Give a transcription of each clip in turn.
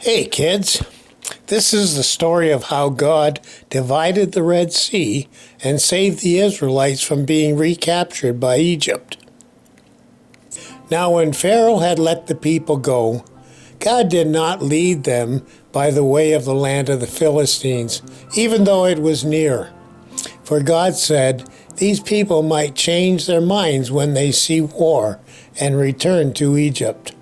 Hey kids, this is the story of how God divided the Red Sea and saved the Israelites from being recaptured by Egypt. Now when Pharaoh had let the people go, God did not lead them by the way of the land of the Philistines, even though it was near. For God said, these people might change their minds when they see war and return to Egypt.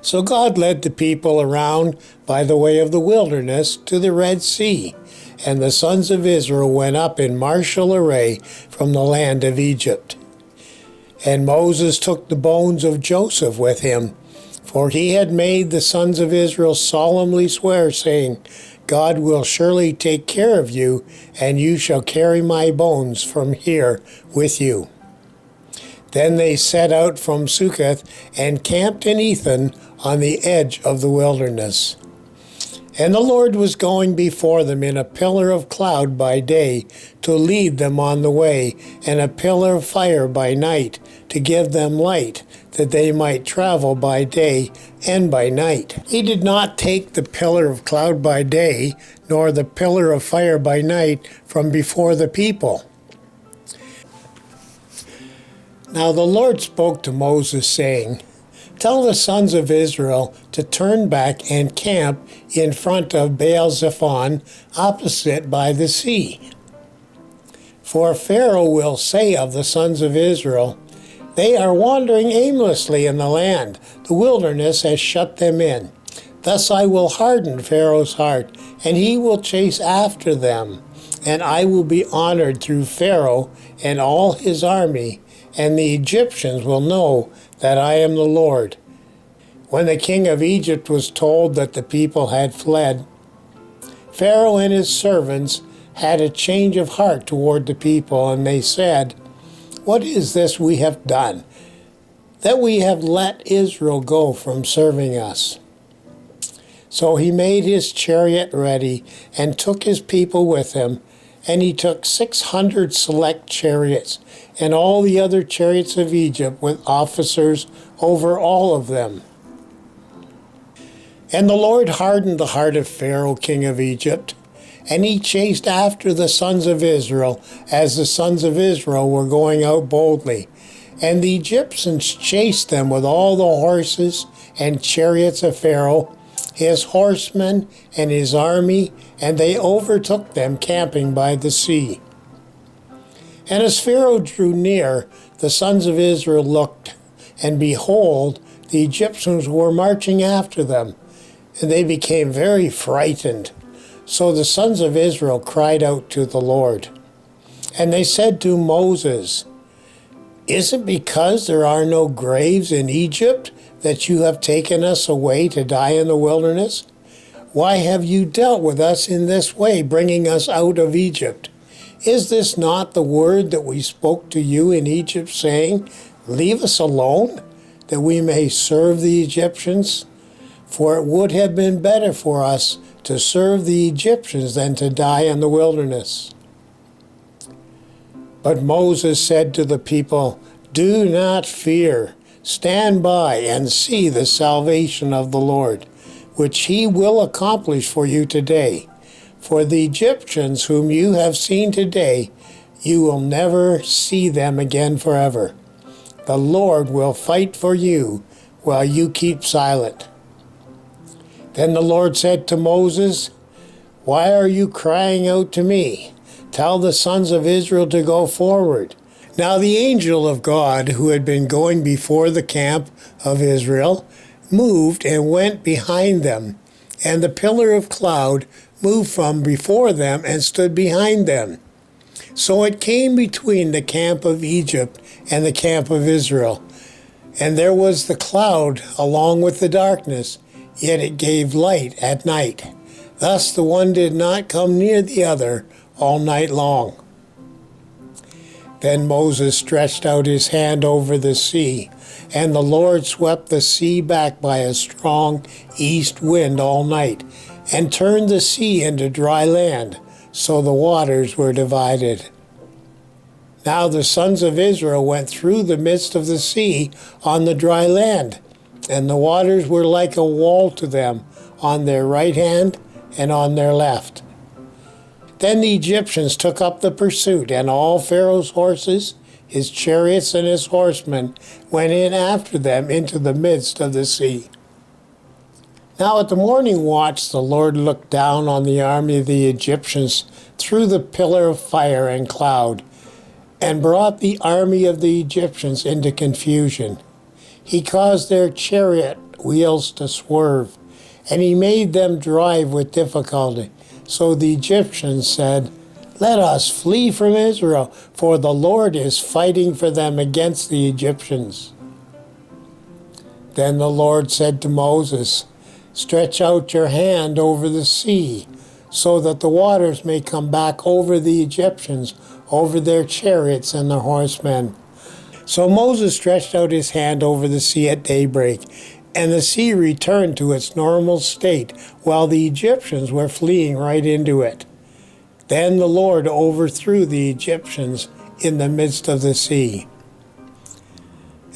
So God led the people around by the way of the wilderness to the Red Sea, and the sons of Israel went up in martial array from the land of Egypt. And Moses took the bones of Joseph with him, for he had made the sons of Israel solemnly swear, saying, God will surely take care of you, and you shall carry my bones from here with you. Then they set out from Succoth and camped in Ethan on the edge of the wilderness. And the Lord was going before them in a pillar of cloud by day to lead them on the way, and a pillar of fire by night to give them light, that they might travel by day and by night. He did not take the pillar of cloud by day, nor the pillar of fire by night from before the people. Now the Lord spoke to Moses, saying, Tell the sons of Israel to turn back and camp in front of Baal-zephon, opposite by the sea. For Pharaoh will say of the sons of Israel, They are wandering aimlessly in the land. The wilderness has shut them in. Thus I will harden Pharaoh's heart, and he will chase after them. And I will be honored through Pharaoh and all his army, and the Egyptians will know that I am the Lord. When the king of Egypt was told that the people had fled, Pharaoh and his servants had a change of heart toward the people, and they said, What is this we have done, that we have let Israel go from serving us? So he made his chariot ready and took his people with him, and he took 600 select chariots, and all the other chariots of Egypt with officers over all of them. And the Lord hardened the heart of Pharaoh, king of Egypt, and he chased after the sons of Israel, as the sons of Israel were going out boldly. And the Egyptians chased them with all the horses and chariots of Pharaoh, his horsemen and his army, and they overtook them camping by the sea. And as Pharaoh drew near, the sons of Israel looked, and behold, the Egyptians were marching after them, and they became very frightened. So the sons of Israel cried out to the Lord. And they said to Moses, Is it because there are no graves in Egypt that you have taken us away to die in the wilderness? Why have you dealt with us in this way, bringing us out of Egypt? Is this not the word that we spoke to you in Egypt, saying, Leave us alone, that we may serve the Egyptians? For it would have been better for us to serve the Egyptians than to die in the wilderness. But Moses said to the people, Do not fear. Stand by and see the salvation of the Lord, which he will accomplish for you today. For the Egyptians whom you have seen today, you will never see them again forever. The Lord will fight for you while you keep silent. Then the Lord said to Moses, Why are you crying out to me? Tell the sons of Israel to go forward. Now the angel of God, who had been going before the camp of Israel, moved and went behind them, and the pillar of cloud moved from before them and stood behind them. So it came between the camp of Egypt and the camp of Israel. And there was the cloud along with the darkness, yet it gave light at night. Thus the one did not come near the other all night long. Then Moses stretched out his hand over the sea, and the Lord swept the sea back by a strong east wind all night, and turned the sea into dry land, so the waters were divided. Now the sons of Israel went through the midst of the sea on the dry land, and the waters were like a wall to them on their right hand and on their left. Then the Egyptians took up the pursuit, and all Pharaoh's horses, his chariots, and his horsemen went in after them into the midst of the sea. Now at the morning watch the Lord looked down on the army of the Egyptians through the pillar of fire and cloud, and brought the army of the Egyptians into confusion. He caused their chariot wheels to swerve, and he made them drive with difficulty. So the Egyptians said, "Let us flee from Israel, for the Lord is fighting for them against the Egyptians." Then the Lord said to Moses, "Stretch out your hand over the sea, so that the waters may come back over the Egyptians, over their chariots and their horsemen." So Moses stretched out his hand over the sea at daybreak, and the sea returned to its normal state, while the Egyptians were fleeing right into it. Then the Lord overthrew the Egyptians in the midst of the sea.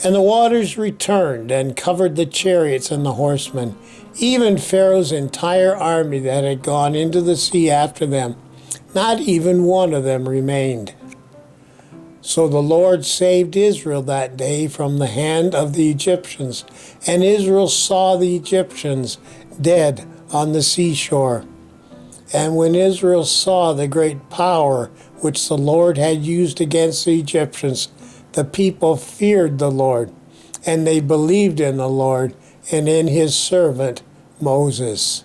And the waters returned and covered the chariots and the horsemen, even Pharaoh's entire army that had gone into the sea after them. Not even one of them remained. So the Lord saved Israel that day from the hand of the Egyptians, and Israel saw the Egyptians dead on the seashore. And when Israel saw the great power which the Lord had used against the Egyptians, the people feared the Lord, and they believed in the Lord and in his servant Moses.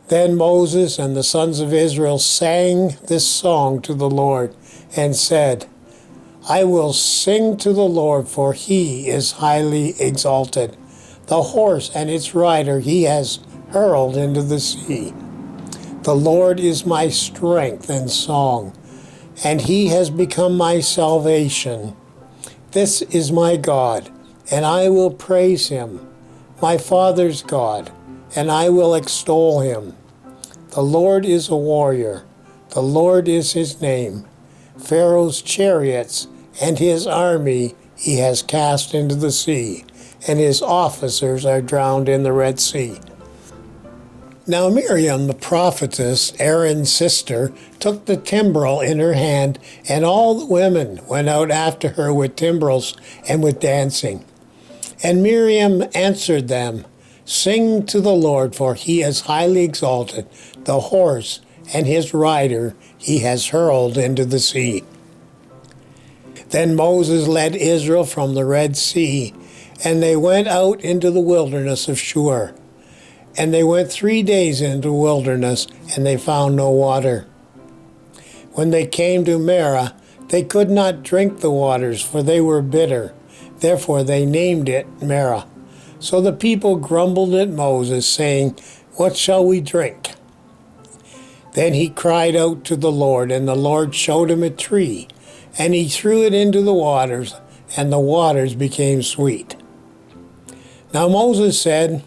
Then Moses and the sons of Israel sang this song to the Lord and said, "I will sing to the Lord, for he is highly exalted. The horse and its rider he has hurled into the sea. The Lord is my strength and song, and he has become my salvation. This is my God, and I will praise him, my father's God, and I will extol him. The Lord is a warrior. The Lord is his name. Pharaoh's chariots and his army he has cast into the sea, and his officers are drowned in the Red Sea." Now Miriam the prophetess, Aaron's sister, took the timbrel in her hand, and all the women went out after her with timbrels and with dancing. And Miriam answered them, "Sing to the Lord, for he is highly exalted. The horse and his rider he has hurled into the sea." Then Moses led Israel from the Red Sea, and they went out into the wilderness of Shur. And they went 3 days into the wilderness, and they found no water. When they came to Marah, they could not drink the waters, for they were bitter. Therefore they named it Marah. So the people grumbled at Moses, saying, "What shall we drink?" Then he cried out to the Lord, and the Lord showed him a tree, and he threw it into the waters, and the waters became sweet. Now Moses said,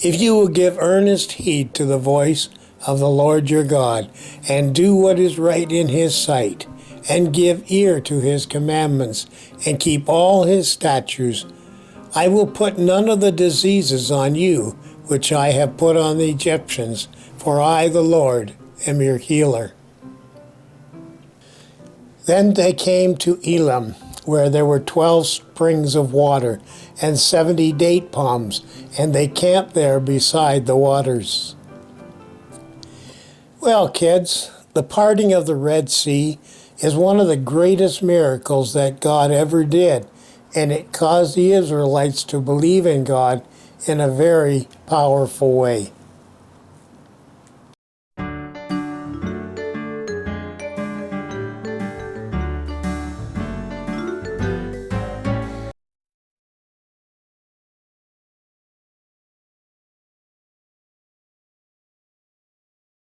"If you will give earnest heed to the voice of the Lord your God, and do what is right in his sight, and give ear to his commandments, and keep all his statutes, I will put none of the diseases on you which I have put on the Egyptians, for I, the Lord, am your healer." Then they came to Elim, where there were 12 springs of water and 70 date palms, and they camped there beside the waters. Well, kids, the parting of the Red Sea is one of the greatest miracles that God ever did, and it caused the Israelites to believe in God in a very powerful way.